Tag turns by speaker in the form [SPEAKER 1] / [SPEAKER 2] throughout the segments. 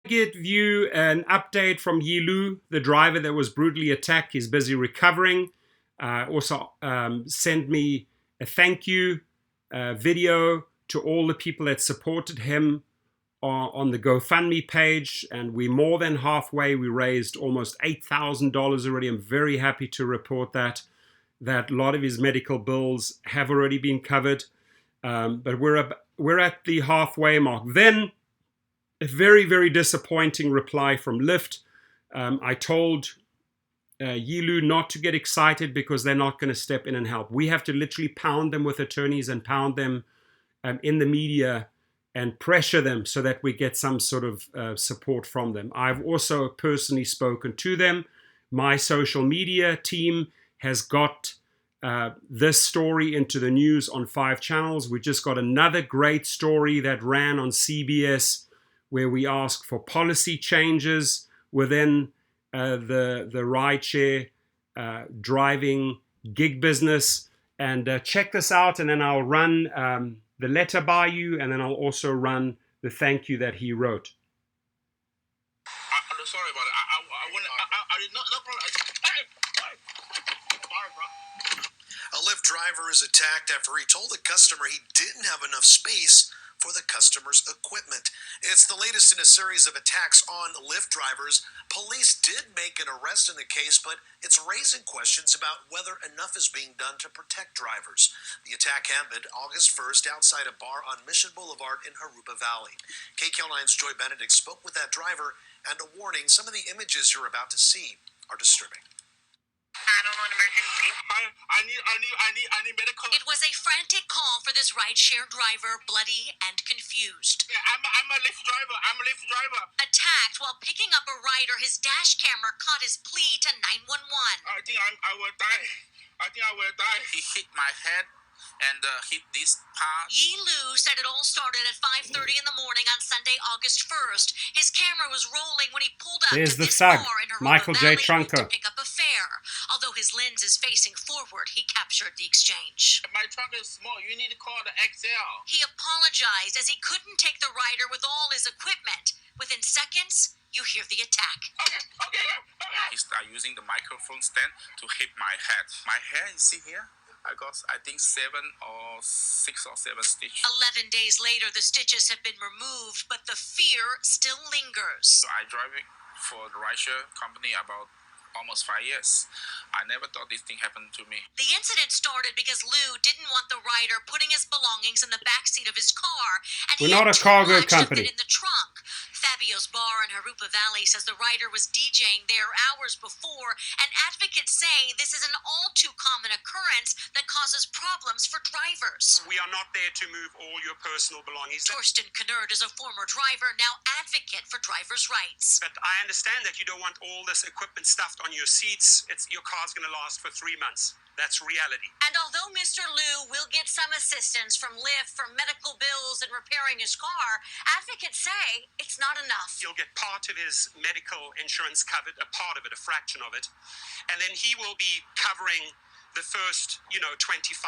[SPEAKER 1] Get view an update from Ye Lu, the driver that was brutally attacked. He's busy recovering. Also send me a thank you video to all the people that supported him on the GoFundMe page, and we're more than halfway. We raised almost $8,000 already. I'm very happy to report that a lot of his medical bills have already been covered, but we're at the halfway mark. Then a very, very disappointing reply from Lyft. I told Ye Lu not to get excited because they're not going to step in and help. We have to literally pound them with attorneys and pound them in the media and pressure them so that we get some sort of support from them. I've also personally spoken to them. My social media team has got this story into the news on 5 channels. We just got another great story that ran on CBS where we asked for policy changes within the rideshare driving gig business. And check this out, and then I'll run the letter by you, and then I'll also run the thank you that he wrote.
[SPEAKER 2] I'm sorry about it. I did not. No problem. Sorry, bro.
[SPEAKER 3] A Lyft driver is attacked after he told the customer he didn't have enough space for the customer's equipment. It's the latest in a series of attacks on Lyft drivers. Police did make an arrest in the case, but it's raising questions about whether enough is being done to protect drivers. The attack happened August 1st outside a bar on Mission Boulevard in Harupa Valley. KQL9's Joy Benedict spoke with that driver, and a warning: some of the images you're about to see are disturbing.
[SPEAKER 4] I don't want emergency.
[SPEAKER 2] I need medical.
[SPEAKER 4] It was a frantic call for this rideshare driver, bloody and confused.
[SPEAKER 2] Yeah, I'm a Lyft driver.
[SPEAKER 4] Attacked while picking up a rider, his dash camera caught his plea to 911.
[SPEAKER 2] I think I will die. He hit my head and hit this part.
[SPEAKER 4] Ye Lu said it all started at 5:30 in the morning on Sunday, August 1st. His camera was rolling when he pulled up
[SPEAKER 1] There's
[SPEAKER 4] to
[SPEAKER 1] the
[SPEAKER 4] this
[SPEAKER 1] thug,
[SPEAKER 4] bar in Harupa
[SPEAKER 1] Michael J.
[SPEAKER 4] Valley
[SPEAKER 1] Trunco.
[SPEAKER 4] to pick up a fare. Although his lens is facing forward, he captured the exchange.
[SPEAKER 2] My trunk is small. You need to call the XL.
[SPEAKER 4] He apologized as he couldn't take the rider with all his equipment. Within seconds, you hear the attack.
[SPEAKER 2] Okay. He started using the microphone stand to hit my head. My hair, you see here? I got, I think, 6 or 7 stitches.
[SPEAKER 4] 11 days later, the stitches have been removed, but the fear still lingers.
[SPEAKER 2] So I drive for the rideshare company about almost 5 years. I never thought this thing happened to me.
[SPEAKER 4] The incident started because Lu didn't want the rider putting his belongings in the backseat of his car, and
[SPEAKER 1] We're
[SPEAKER 4] he
[SPEAKER 1] not
[SPEAKER 4] had
[SPEAKER 1] a
[SPEAKER 4] too
[SPEAKER 1] cargo
[SPEAKER 4] much to
[SPEAKER 1] company.
[SPEAKER 4] fit in the trunk. Fabio's bar in Harupa Valley says the rider was DJing there hours before, and advocates say this is an all too common occurrence that causes problems for drivers.
[SPEAKER 1] We are not there to move all your personal belongings.
[SPEAKER 4] Torsten Knerd is a former driver, now advocate for drivers' rights.
[SPEAKER 1] But I understand that you don't want all this equipment stuffed on your seats. Your car's going to last for 3 months. That's reality.
[SPEAKER 4] And although Mr. Lu will get some assistance from Lyft for medical bills and repairing his car, advocates say it's not enough.
[SPEAKER 1] He'll get part of his medical insurance covered, a part of it, a fraction of it, and then he will be covering the first, $2,500.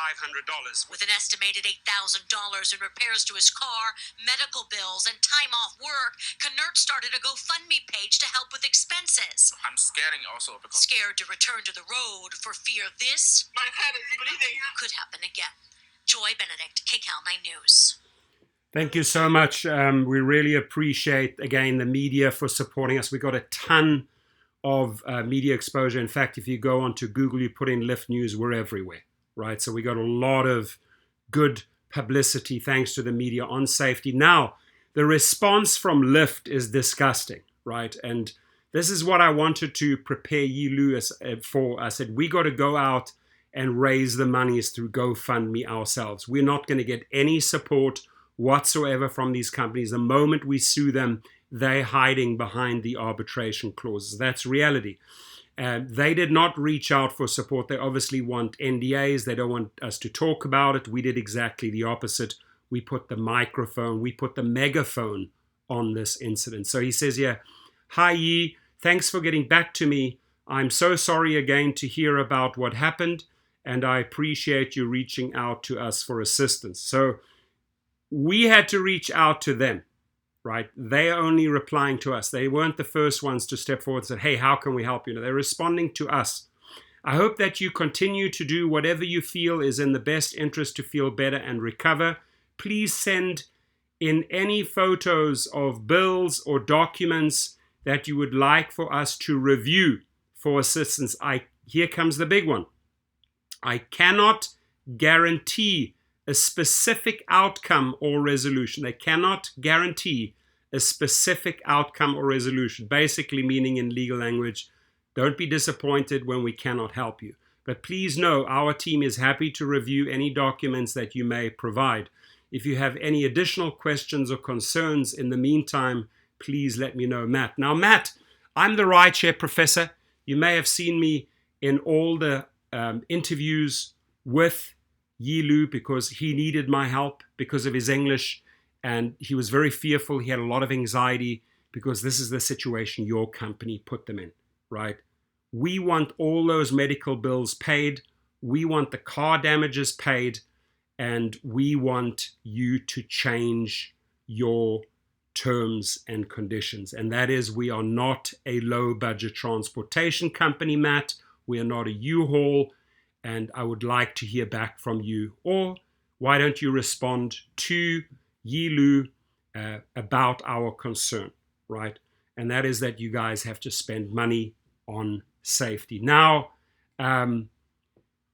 [SPEAKER 4] With an estimated $8,000 in repairs to his car, medical bills, and time off work, Knert started a GoFundMe page to help with expenses.
[SPEAKER 2] I'm scaring also because
[SPEAKER 4] Scared to return to the road for fear this
[SPEAKER 2] my head is bleeding.
[SPEAKER 4] could happen again. Joy Benedict, KCAL9 News.
[SPEAKER 1] Thank you so much. We really appreciate, again, the media for supporting us. We got a ton of media exposure. In fact, if you go onto Google, you put in Lyft News, we're everywhere, right? So we got a lot of good publicity thanks to the media on safety. Now, the response from Lyft is disgusting, right? And this is what I wanted to prepare Ye Lu for. I said, we got to go out and raise the monies through GoFundMe ourselves. We're not going to get any support whatsoever from these companies. The moment we sue them, they're hiding behind the arbitration clauses. That's reality. They did not reach out for support. They obviously want NDAs. They don't want us to talk about it. We did exactly the opposite. We put the microphone, we put the megaphone on this incident. So he says here, hi Ye, thanks for getting back to me. I'm so sorry again to hear about what happened, and I appreciate you reaching out to us for assistance. So we had to reach out to them, right? They are only replying to us. They weren't the first ones to step forward and say, hey, how can we help you? No, they're responding to us. I hope that you continue to do whatever you feel is in the best interest to feel better and recover. Please send in any photos of bills or documents that you would like for us to review for assistance. Here comes the big one. I cannot guarantee a specific outcome or resolution. They cannot guarantee a specific outcome or resolution, basically meaning in legal language, don't be disappointed when we cannot help you. But please know our team is happy to review any documents that you may provide. If you have any additional questions or concerns in the meantime, please let me know, Matt. Now, Matt, I'm the Rideshare professor. You may have seen me in all the interviews with Ye Lu because he needed my help because of his English, and he was very fearful. He had a lot of anxiety because this is the situation your company put them in, right? We want all those medical bills paid. We want the car damages paid, and we want you to change your terms and conditions. And that is, we are not a low budget transportation company, Matt. We are not a U-Haul, and I would like to hear back from you. Or why don't you respond to Ye Lu about our concern, right? And that is that you guys have to spend money on safety. Now,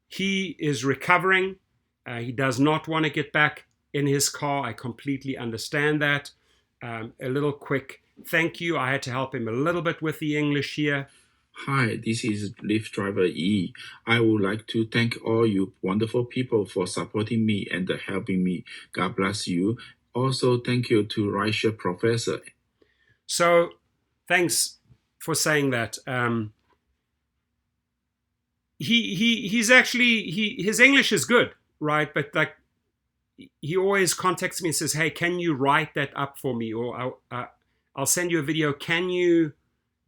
[SPEAKER 1] he is recovering. He does not want to get back in his car. I completely understand that. A little quick thank you. I had to help him a little bit with the English here.
[SPEAKER 5] Hi, this is Lyft driver Yi. I would like to thank all you wonderful people for supporting me and helping me. God bless you. Also, thank you to Rideshare Professor.
[SPEAKER 1] So, thanks for saying that. He's actually his English is good, right? But like, he always contacts me and says, "Hey, can you write that up for me?" Or I'll send you a video. Can you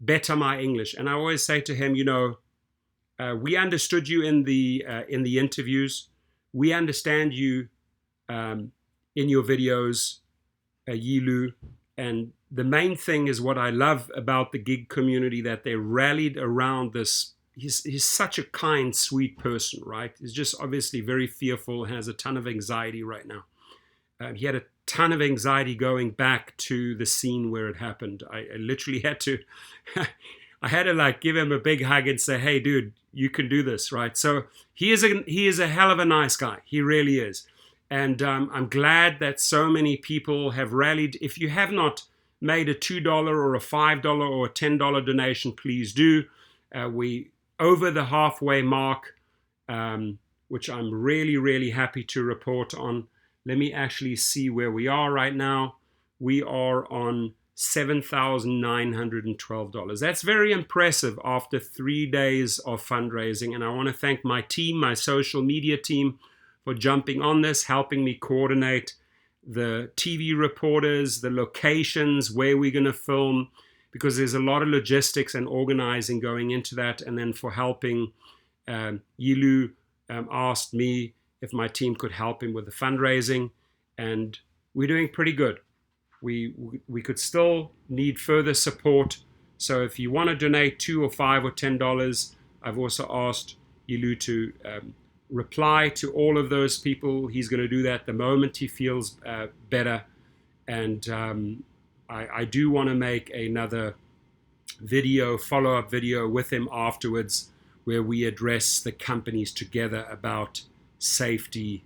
[SPEAKER 1] better my English? And I always say to him, we understood you in the interviews. We understand you in your videos, Ye Lu. And the main thing is what I love about the gig community, that they rallied around this. He's such a kind, sweet person, right? He's just obviously very fearful, has a ton of anxiety right now. He had a ton of anxiety going back to the scene where it happened. I literally had to, I had to like give him a big hug and say, "Hey, dude, you can do this," right? So he is a hell of a nice guy. He really is. And I'm glad that so many people have rallied. If you have not made a $2 or a $5 or a $10 donation, please do. We over the halfway mark, which I'm really, really happy to report on. Let me actually see where we are right now. We are on $7,912. That's very impressive after 3 days of fundraising. And I want to thank my team, my social media team, for jumping on this, helping me coordinate the TV reporters, the locations, where we're going to film, because there's a lot of logistics and organizing going into that. And then for helping, Ye Lu asked me if my team could help him with the fundraising, and we're doing pretty good. We could still need further support. So if you want to donate $2 or $5 or $10, I've also asked Ye Lu to reply to all of those people. He's going to do that the moment he feels better. And I do want to make another video, follow-up video with him afterwards, where we address the companies together about safety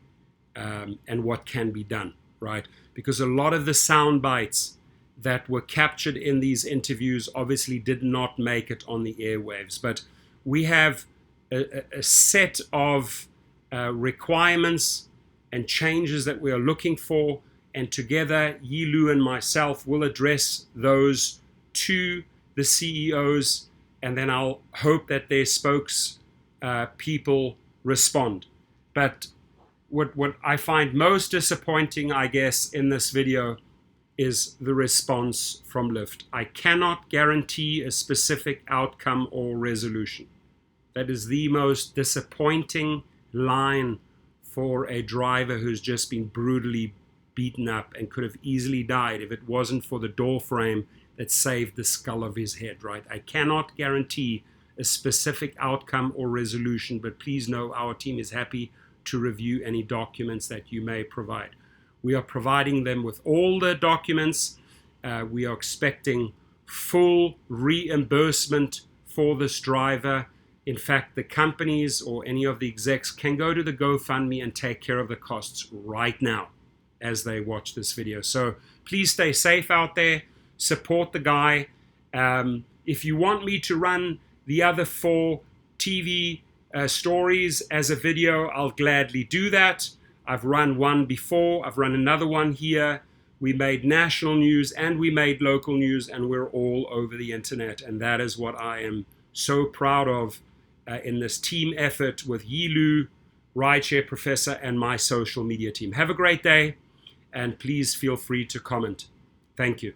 [SPEAKER 1] and what can be done, right? Because a lot of the sound bites that were captured in these interviews obviously did not make it on the airwaves. But we have a set of requirements and changes that we are looking for, and together Ye Lu and myself will address those to the CEOs, and then I'll hope that their spokes people respond. But what I find most disappointing, I guess, in this video is the response from Lyft. I cannot guarantee a specific outcome or resolution. That is the most disappointing line for a driver who's just been brutally beaten up and could have easily died if it wasn't for the door frame that saved the skull of his head, right? I cannot guarantee a specific outcome or resolution, but please know our team is happy to review any documents that you may provide. We are providing them with all the documents. We are expecting full reimbursement for this driver. In fact, the companies or any of the execs can go to the GoFundMe and take care of the costs right now as they watch this video. So please stay safe out there. Support the guy. If you want me to run the other 4 TV stories as a video, I'll gladly do that. I've run one before. I've run another one here. We made national news and we made local news, and we're all over the internet. And that is what I am so proud of in this team effort with Ye Lu, Rideshare Professor, and my social media team. Have a great day, and please feel free to comment. Thank you.